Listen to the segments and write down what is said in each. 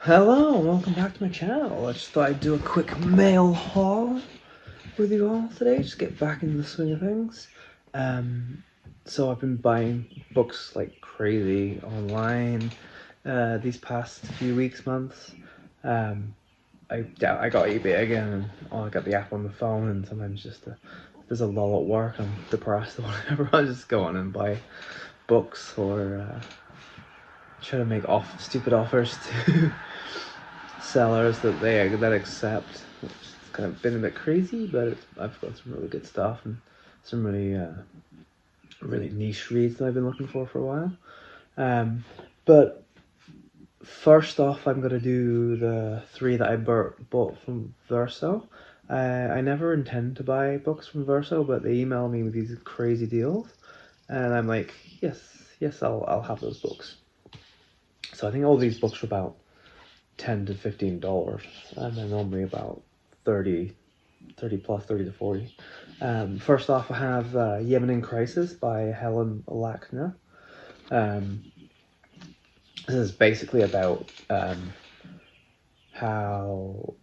Hello, and welcome back to my channel. I just thought I'd do a quick mail haul with you all today, just get back into the swing of things. So I've been buying books like crazy online these past few weeks, months. I got eBay again, and I got the app on the phone, and sometimes there's a lull at work, I'm depressed or whatever, I'll just go on and buy books or try to make stupid offers to sellers that accept. It's kind of been a bit crazy, but I've got some really good stuff and some really niche reads that I've been looking for a while. But first off, I'm gonna do the 3 that I bought from Verso. I never intend to buy books from Verso, but they email me with these crazy deals, and I'm like, yes, I'll have those books. So I think all these books are about $10 to $15, and they're normally about 30 plus, 30 to 40. First off, I have Yemen in Crisis by Helen Lackner. This is basically about how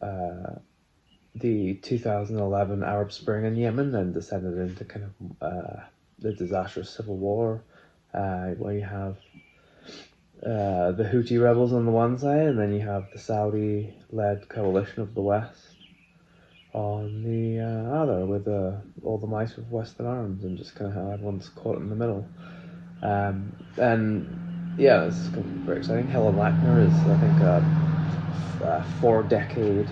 the 2011 Arab Spring in Yemen then descended into kind of the disastrous civil war, where you have the Houthi rebels on the one side, and then you have the Saudi-led coalition of the West on the other, with all the might of Western arms, and just kind of how everyone's caught in the middle. And yeah, this is going to be very exciting. Helen Lackner is, I think, a 4-decade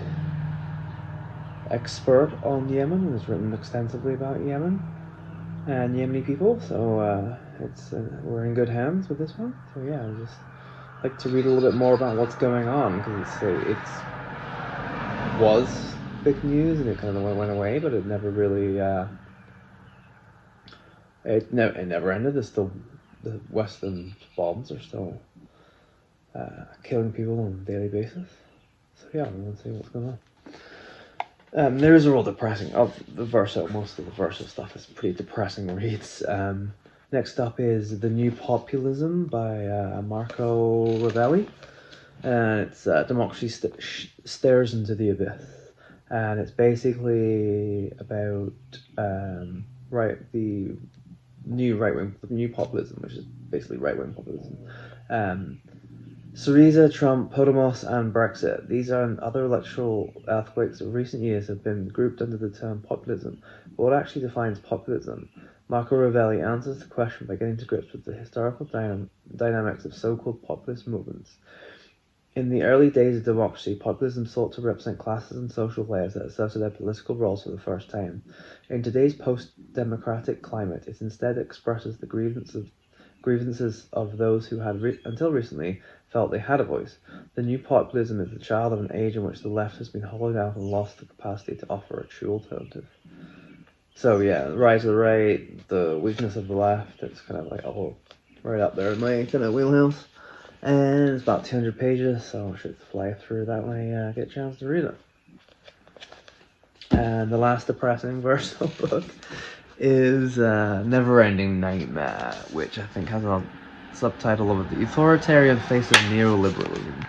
expert on Yemen and has written extensively about Yemen and Yemeni people, so we're in good hands with this one. So yeah, I just like to read a little bit more about what's going on, because it was big news and it kind of went away, but it never really it never ended. There's still, the Western bombs are still killing people on a daily basis. So yeah, I'm gonna see what's going on. There is a real depressing of the Verso. Most of the Verso stuff is pretty depressing reads. Next up is The New Populism by Marco Ravelli, and it's Democracy Stares into the Abyss, and it's basically about the new populism, which is basically right-wing populism. Syriza, Trump, Podemos, and Brexit. These and other electoral earthquakes of recent years have been grouped under the term populism. But what actually defines populism? Marco Ravelli answers the question by getting to grips with the historical dynamics of so-called populist movements. In the early days of democracy, populism sought to represent classes and social layers that asserted their political roles for the first time. In today's post-democratic climate, it instead expresses the grievances of those who had until recently felt they had a voice. The new populism is the child of an age in which the left has been hollowed out and lost the capacity to offer a true alternative. So yeah, the rise of the right, the weakness of the left, it's kind of like all right up there in my kind of wheelhouse. And it's about 200 pages, so I should fly through that when I get a chance to read it. And the last depressing Verso book is Neverending Nightmare, which I think has a subtitle of The Authoritarian Face of Neoliberalism.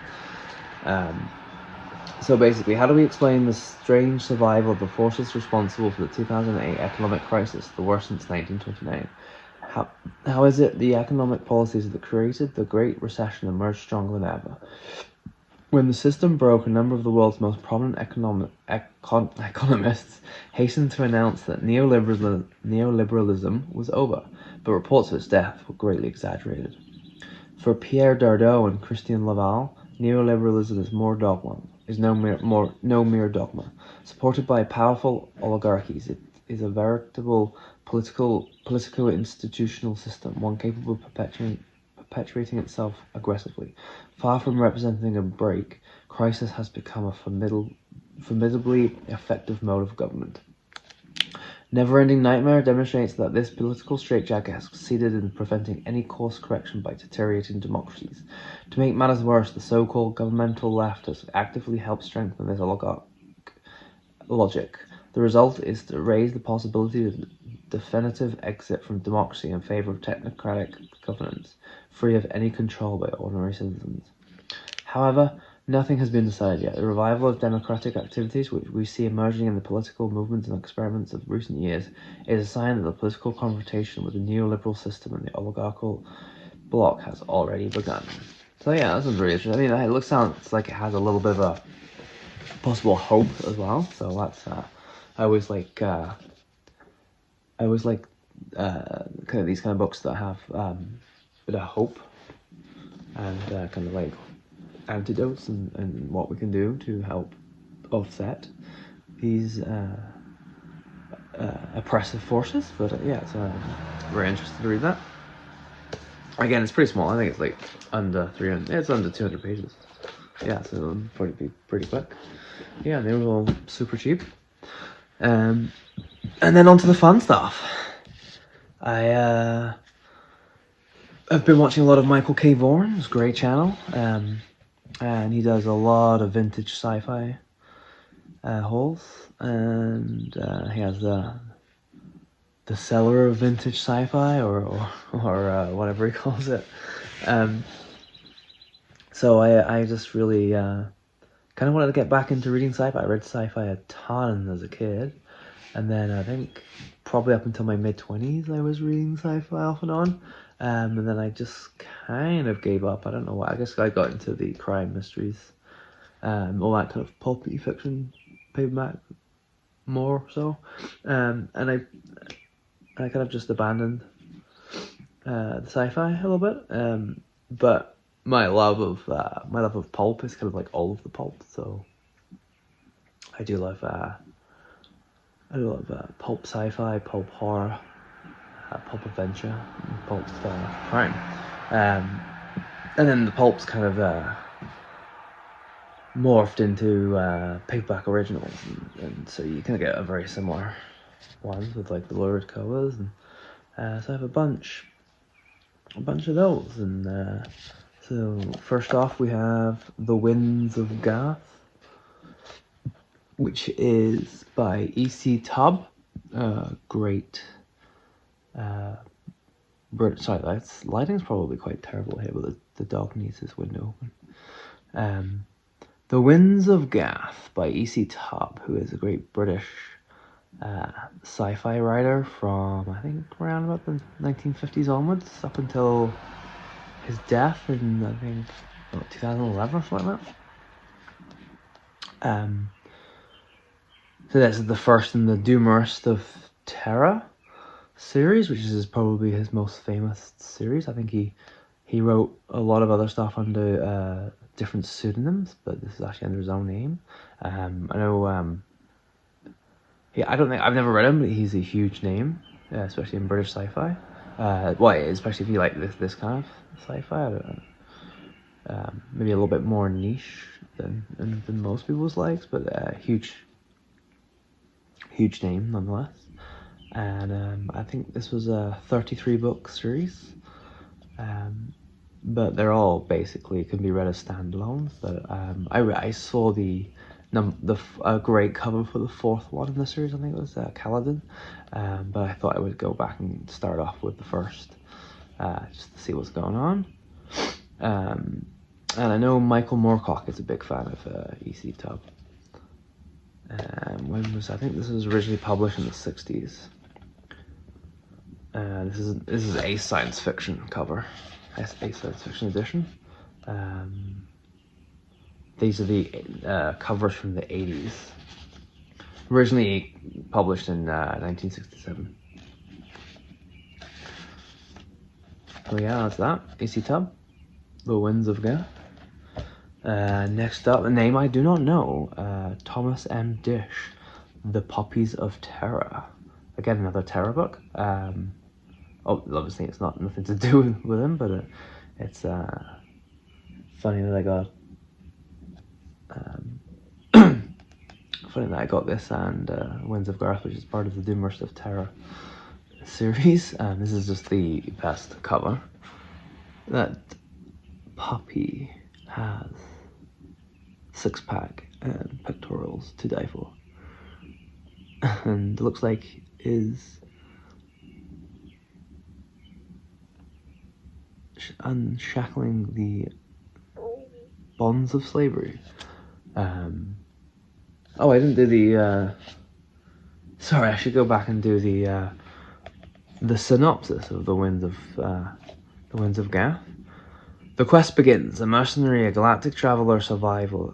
So basically, how do we explain the strange survival of the forces responsible for the 2008 economic crisis, the worst since 1929? How is it the economic policies that created the Great Recession emerged stronger than ever? When the system broke, a number of the world's most prominent economists hastened to announce that neoliberalism was over, but reports of its death were greatly exaggerated. For Pierre Dardot and Christian Laval, neoliberalism is no mere dogma. Supported by powerful oligarchies, it is a veritable politico-institutional system, one capable of perpetuating itself aggressively. Far from representing a break, crisis has become a formidably effective mode of government. Neverending Nightmare demonstrates that this political straitjacket has succeeded in preventing any course correction by deteriorating democracies. To make matters worse, the so-called governmental left has actively helped strengthen this oligarch logic. The result is to raise the possibility of definitive exit from democracy in favor of technocratic governance, free of any control by ordinary citizens. However, Nothing has been decided yet. The revival of democratic activities, which we see emerging in the political movements and experiments of recent years, is a sign that the political confrontation with the neoliberal system and the oligarchical bloc has already begun. So yeah, that's really interesting. I mean, it sounds like it has a little bit of a possible hope as well. So that's I always like kind of these kind of books that have a bit of hope and kind of like antidotes and what we can do to help offset these oppressive forces. But yeah, so I'm very interested to read that. Again, it's pretty small. I think it's like under 300. It's under 200 pages. Yeah, so it'll probably be pretty quick. Yeah, they were all super cheap. And then on to the fun stuff. I've been watching a lot of Michael K. Vaughan's great channel. And he does a lot of vintage sci-fi hauls, and he has the seller of vintage sci-fi or whatever he calls it. So I just really kind of wanted to get back into reading sci-fi. I read sci-fi a ton as a kid, and then I think probably up until my mid-20s I was reading sci-fi off and on. And then I just kind of gave up. I don't know why. I guess I got into the crime mysteries, all that kind of pulpy fiction paperback more so, and I kind of just abandoned the sci-fi a little bit. But my love of pulp is kind of like all of the pulp. So I do love pulp sci-fi, pulp horror, pulp adventure, and pulp crime, and then the pulp's kind of morphed into paperback originals, and so you kind of get a very similar ones with like the lurid covers, and so I have a bunch of those. And so first off we have The Winds of Garth, which is by E.C. Tubb, great. Sorry, that's lighting's probably quite terrible here, but the dog needs his window open. The Winds of Garth by E.C. Tubb, who is a great British sci-fi writer from I think around about the 1950s onwards, up until his death in I think 2011 or something like that. So this is the first in the Doomurst of Terra series, which is probably his most famous series. I think he wrote a lot of other stuff under different pseudonyms, but this is actually under his own name. I know I've never read him, but he's a huge name, especially in British sci-fi. Especially if you like this kind of sci-fi. Maybe a little bit more niche than most people's likes, but huge name nonetheless. And I think this was a 33 book series, but they're all basically can be read as standalones. But I saw the great cover for the fourth one in the series. I think it was Kaladin, but I thought I would go back and start off with the first, just to see what's going on. And I know Michael Moorcock is a big fan of E.C. Tubb. I think this was originally published in the 60s. This is a science fiction cover, a science fiction edition. These are the covers from the 80s. Originally published in 1967. So yeah, that's that. E.C. Tubb, The Winds of Garth. Next up, a name I do not know, Thomas M. Dish, The Poppies of Terror. Again, another terror book. Obviously it's nothing to do with him, but it's funny that I got this and Winds of Garth, which is part of the Doomurst of Terror series. This is just the best cover. That puppy has six-pack and pectorals to die for, and it looks like is unshackling the bonds of slavery. Oh, I didn't do the. Sorry, I should go back and do the synopsis of the Winds of Garth. The quest begins. A mercenary, a galactic traveler, survivor,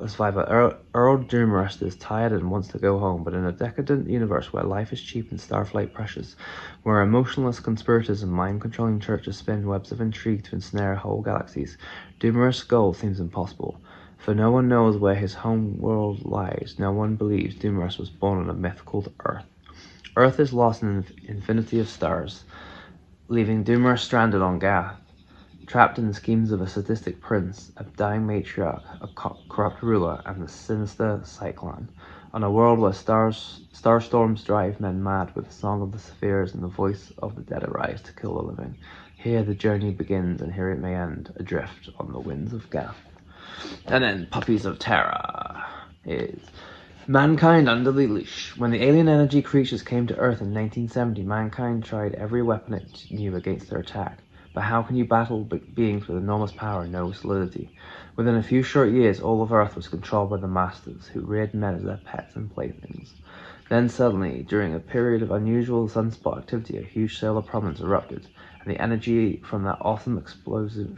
Earl Doomrust is tired and wants to go home, but in a decadent universe where life is cheap and starflight precious, where emotionless conspirators and mind-controlling churches spin webs of intrigue to ensnare whole galaxies, Doomrust's goal seems impossible. For no one knows where his home world lies. No one believes Doomrust was born on a myth called Earth. Earth is lost in an infinity of stars, leaving Doomrust stranded on Garth. Trapped in the schemes of a sadistic prince, a dying matriarch, a corrupt ruler, and the sinister Cyclone, on a world where starstorms drive men mad with the song of the spheres and the voice of the dead arise to kill the living. Here the journey begins, and here it may end, adrift on the winds of Garth. And then Puppies of Terror is mankind under the leash. When the alien energy creatures came to Earth in 1970, mankind tried every weapon it knew against their attack. But how can you battle beings with enormous power and no solidity? Within a few short years, all of Earth was controlled by the Masters, who reared men as their pets and playthings. Then suddenly, during a period of unusual sunspot activity, a huge solar prominence erupted, and the energy from that awesome explosion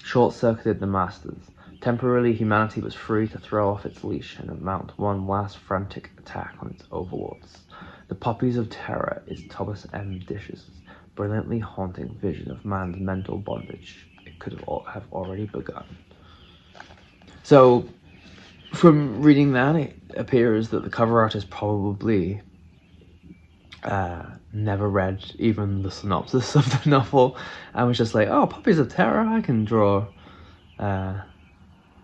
short-circuited the Masters. Temporarily, humanity was free to throw off its leash and mount one last frantic attack on its overlords. The Poppies of Terror is Thomas M. Dish's brilliantly haunting vision of man's mental bondage. It could have already begun. So, from reading that, it appears that the cover artist probably never read even the synopsis of the novel and was just like, oh, Puppies of Terror, I can draw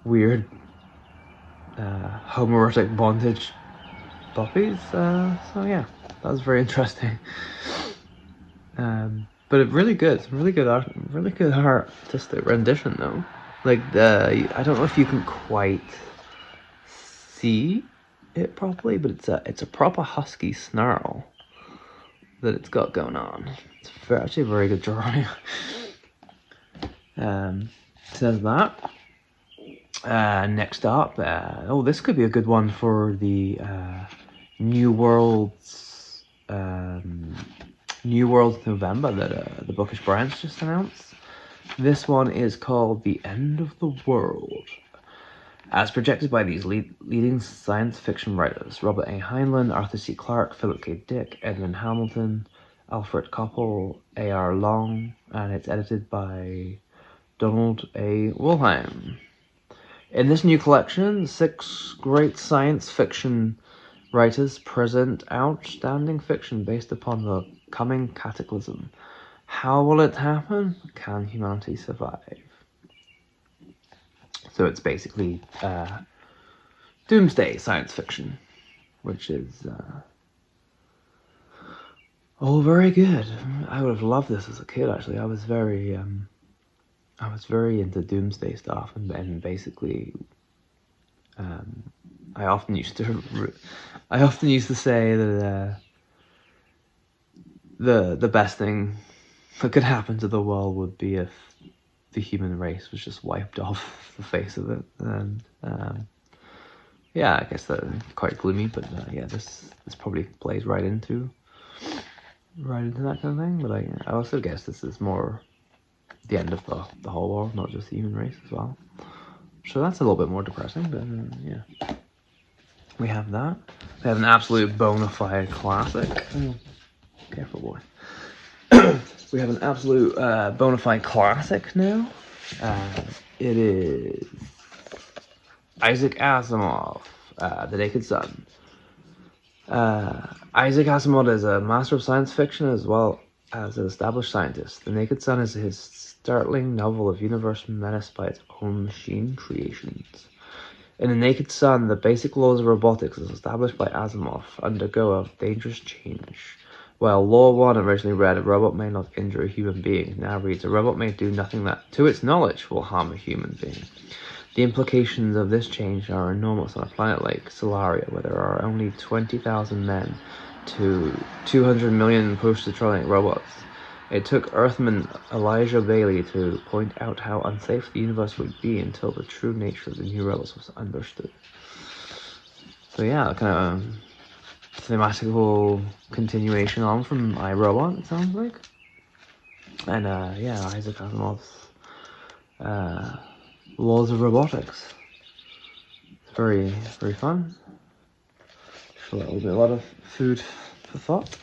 weird homoerotic bondage puppies. So yeah, that was very interesting. But really good art, really good artistic rendition though. Like I don't know if you can quite see it properly, but it's a proper husky snarl that it's got going on. It's actually a very good drawing. Says that. Next up, this could be a good one for the New Worlds November that the Bookish Branch just announced. This one is called The End of the World. As projected by these leading science fiction writers, Robert A. Heinlein, Arthur C. Clarke, Philip K. Dick, Edmund Hamilton, Alfred Koppel, A.R. Long, and it's edited by Donald A. Wollheim. In this new collection, 6 great science fiction writers present outstanding fiction based upon the coming cataclysm. How will it happen? Can humanity survive? So it's basically doomsday science fiction, which is all very good. I would have loved this as a kid. Actually, I was very into doomsday stuff, and basically, I often used to say that the best thing that could happen to the world would be if the human race was just wiped off the face of it. And yeah, I guess that's quite gloomy, but yeah, this probably plays right into that kind of thing. But I also guess this is more the end of the whole world, not just the human race as well. So that's a little bit more depressing, but yeah. We have that. We have an absolute bona fide classic. Oh, careful, boy. We have an absolute bona fide classic now. It is Isaac Asimov, The Naked Sun. Isaac Asimov is a master of science fiction as well as an established scientist. The Naked Sun is his startling novel of universe menaced by its own machine creations. In The Naked Sun, the basic laws of robotics as established by Asimov undergo a dangerous change. While Law 1 originally read, a robot may not injure a human being, now reads, a robot may do nothing that, to its knowledge, will harm a human being. The implications of this change are enormous on a planet like Solaria, where there are only 20,000 men to 200 million post-Tronic robots. It took Earthman Elijah Bailey to point out how unsafe the universe would be until the true nature of the new rebels was understood. So yeah, kind of thematical continuation on from iRobot, it sounds like. And yeah, Isaac Asimov's Laws of Robotics. It's very, very fun. Sure, that will be a lot of food for thought.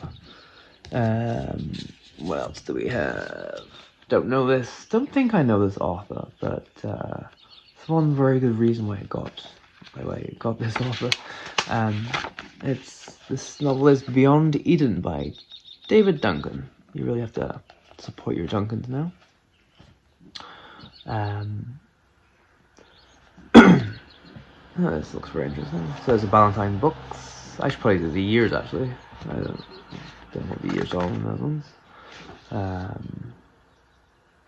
What else do we have? Don't know this. Don't think I know this author, but it's one very good reason why I got this author. This novel is Beyond Eden by David Duncan. You really have to support your Duncans now. Oh, this looks very interesting. So there's a Ballantine Books. I should probably do the years actually. I don't have the years all in those ones.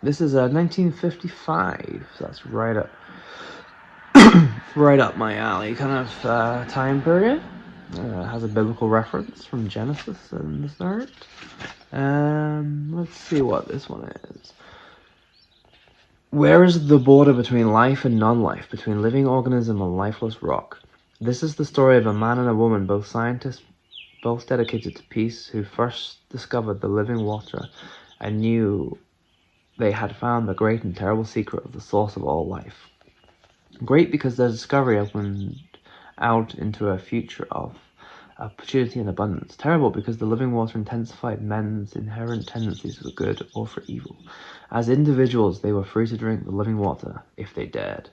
This is 1955. So that's right up, right up my alley kind of time period. Has a biblical reference from Genesis in the start. Let's see what this one is. Where is the border between life and non-life, between living organism and lifeless rock? This is the story of a man and a woman, both scientists, both dedicated to peace, who first discovered the living water and knew they had found the great and terrible secret of the source of all life. Great because their discovery opened out into a future of opportunity and abundance. Terrible because the living water intensified men's inherent tendencies for good or for evil. As individuals, they were free to drink the living water if they dared.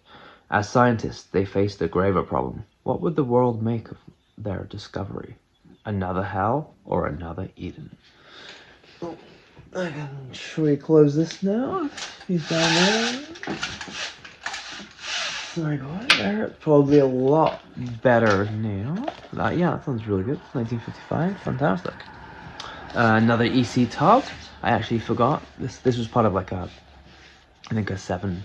As scientists, they faced a graver problem. What would the world make of their discovery? Another hell or another Eden? Oh, should we close this now? He's down there. Sorry, go ahead there. It's probably a lot better now. Yeah, that sounds really good. 1955, fantastic. Another EC Tub. I actually forgot this. This was part of like I think a seven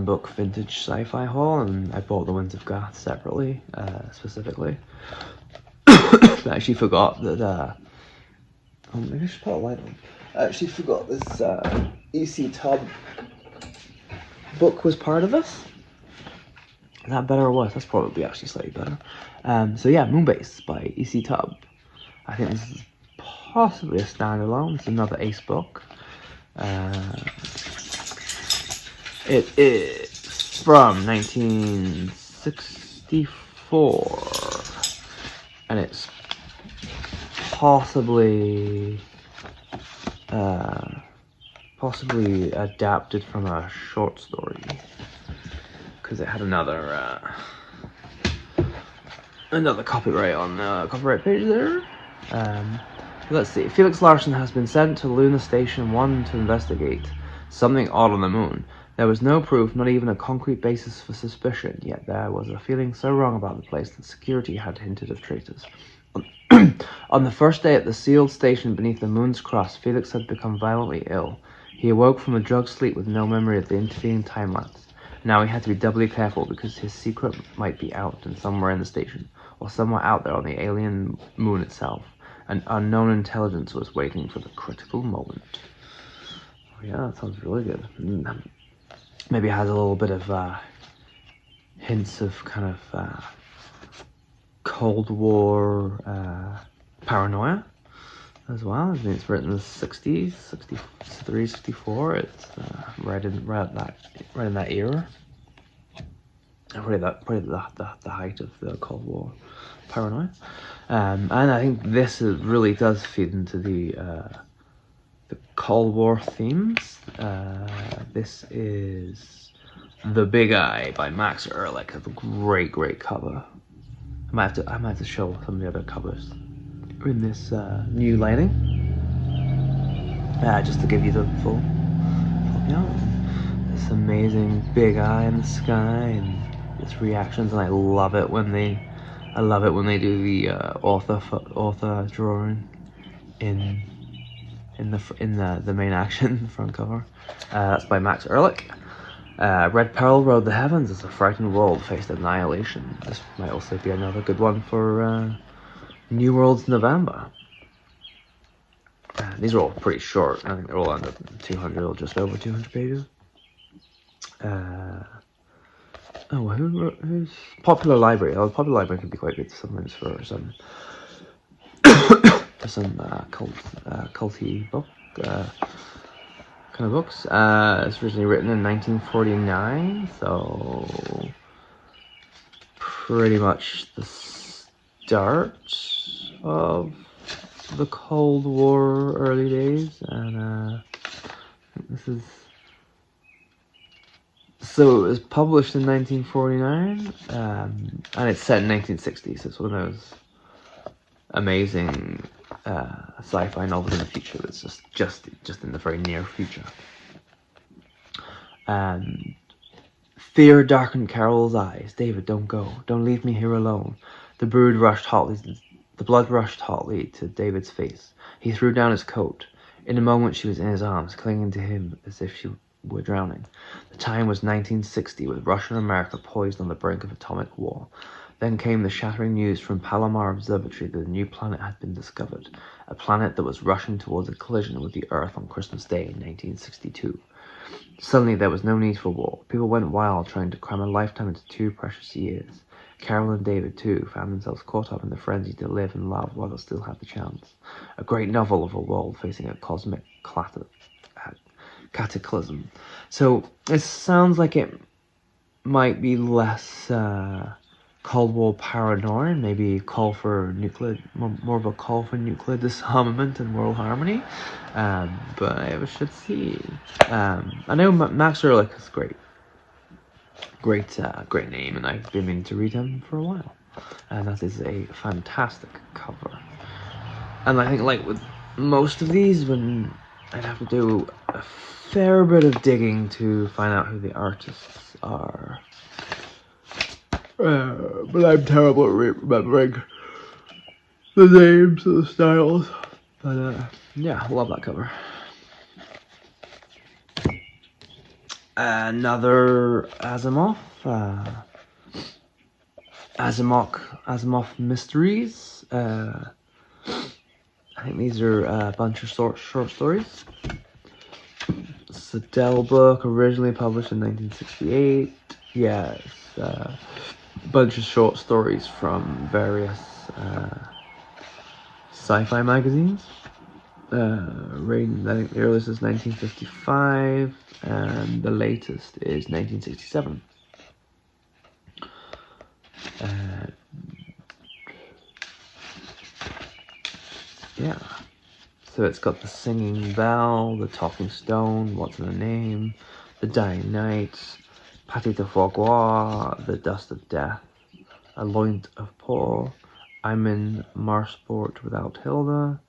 book vintage sci-fi haul, and I bought the Winds of Garth separately, specifically. I actually forgot that. Maybe I should put a light on. I actually forgot this EC Tub book was part of this. Is that better or worse? That's probably actually slightly better. So yeah, Moonbase by EC Tub. I think this is possibly a standalone. It's another Ace book. It is from 1964, and it's possibly adapted from a short story, because it had another copyright on the copyright page there. Let's see. Felix Larsen has been sent to Luna Station 1 to investigate something odd on the moon. There was no proof, not even a concrete basis for suspicion, yet there was a feeling so wrong about the place that security had hinted of traitors. On the first day at the sealed station beneath the moon's crust, Felix had become violently ill. He awoke from a drugged sleep with no memory of the intervening time lapse. Now he had to be doubly careful because his secret might be out and somewhere in the station, or somewhere out there on the alien moon itself. An unknown intelligence was waiting for the critical moment. Oh, yeah, that sounds really good. Maybe it has a little bit of hints of kind of Cold War paranoia as well. I mean, it's written in the 60s, 63, 64. It's right in that era. Probably the height of the Cold War paranoia. And I think this really does feed into the Cold War themes. This is The Big Eye by Max Ehrlich. It's a great cover. I might have to show some of the other covers in this new lighting, just to give you the full this amazing big eye in the sky and its reactions, and I love it when they do the author drawing in the main action front cover. That's by Max Ehrlich. Red Pearl rode the heavens as a frightened world faced annihilation. This might also be another good one for New World's November. These are all pretty short. I think they're all under 200 or just over 200 pages. Who's Popular Library? Oh, Popular Library can be quite good sometimes for some culty book kind of books. It's originally written in 1949, so pretty much the start of the Cold War early days, and this is. So it was published in 1949, and it's set in 1960, so it's one of those amazing sci-fi novels in the future that's just in the very near future. And fear darkened Carol's eyes. David, don't go. Don't leave me here alone. The blood rushed hotly to David's face. He threw down his coat. In a moment she was in his arms, clinging to him as if she were drowning. The time was 1960, with Russia and America poised on the brink of atomic war. Then came the shattering news from Palomar Observatory that a new planet had been discovered, a planet that was rushing towards a collision with the Earth on Christmas Day in 1962. Suddenly there was no need for war. People went wild trying to cram a lifetime into 2 precious years. Carol and David, too, found themselves caught up in the frenzy to live and love while they still had the chance. A great novel of a world facing a cosmic cataclysm. So it sounds like it might be less Cold War paranoia, maybe call for more of a call for nuclear disarmament and world harmony. But we should see. I know Max Ehrlich is great name, and I've been meaning to read him for a while. And that is a fantastic cover. And I think, like with most of these, when I'd have to do a fair bit of digging to find out who the artists are. But I'm terrible at remembering the names of the styles. But yeah, love that cover. Another Azimuth. Azimuth Mysteries. I think these are a bunch of short stories. It's a Dell book, originally published in 1968. Yeah, it's a bunch of short stories from various sci-fi magazines. I think the earliest is 1955, and the latest is 1967. Yeah, so it's got the Singing Bell, the Talking Stone, What's in the Name, the Dying Night, Pâté de Foie Gras, the Dust of Death, A Loint of Paul, I'm in Marsport Without Hilda,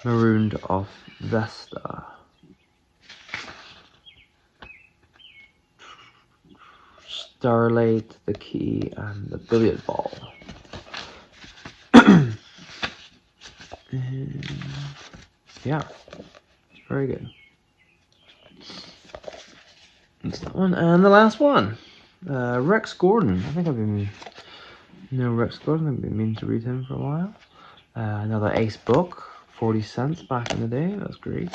Marooned off Vesta. Starlight, The Key, and The Billiard Ball. And yeah, very good. That's that one. And the last one, Rex Gordon. I think I've been Rex Gordon. I've been meaning to read him for a while. Another ace book. 40 cents back in the day. That's great.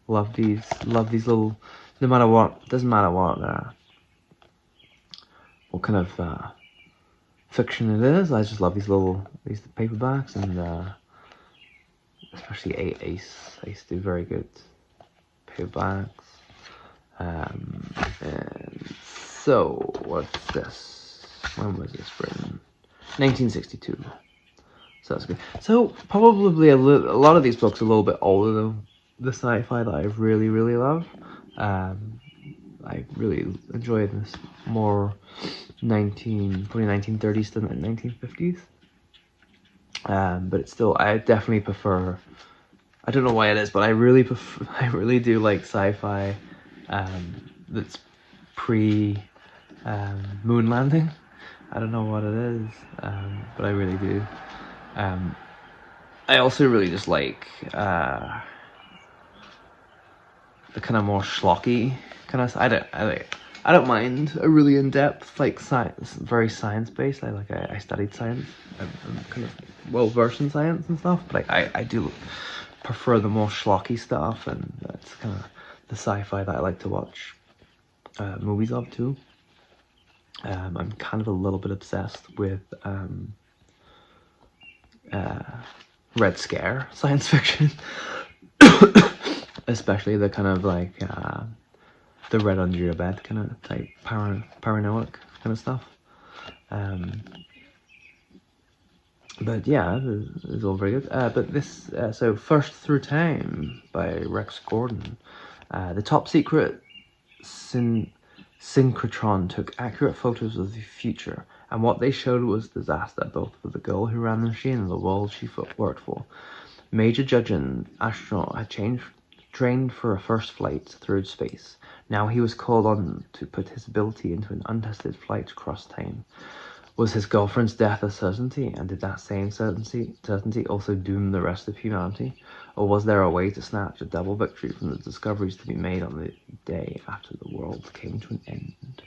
Love these little, no matter what, doesn't matter what kind of fiction it is, I just love these paperbacks, and especially Ace do very good paperbacks. And so what's this? When was this written? 1962. So that's good. So probably a lot of these books are a little bit older than the sci-fi that I really, really love. I really enjoy this more probably 1930s than 1950s. But it's still, I definitely prefer, I don't know why it is, but I really do like sci-fi that's pre moon landing. I don't know what it is, but I really do. I also really just like the kind of more schlocky kind of. I don't mind a really in-depth, like science, very science-based. I studied science. I'm kind of well versed in science and stuff, but I do prefer the more schlocky stuff, and that's kind of the sci-fi that I like to watch movies of too. I'm kind of a little bit obsessed with Red Scare science fiction, especially the kind of like the Red Under Your Bed kind of type paranoid kind of stuff. But yeah, it's all very good. But this, so First Through Time by Rex Gordon. The top secret synchrotron took accurate photos of the future, and what they showed was disaster, both for the girl who ran the machine and the world she worked for. Major Judge, astronaut, had trained for a first flight through space. Now he was called on to put his ability into an untested flight across time. Was his girlfriend's death a certainty, and did that same certainty also doom the rest of humanity? Or was there a way to snatch a double victory from the discoveries to be made on the day after the world came to an end?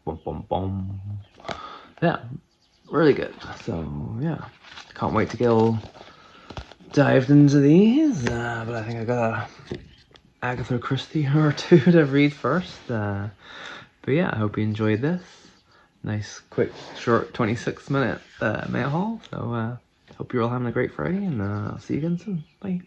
Bum, bum, bum. Yeah, really good. So, yeah, can't wait to get all dived into these, but I think I got a Agatha Christie or two to read first. But yeah, I hope you enjoyed this. Nice, quick, short 26-minute mail haul. So hope you're all having a great Friday, and I'll see you again soon. Bye.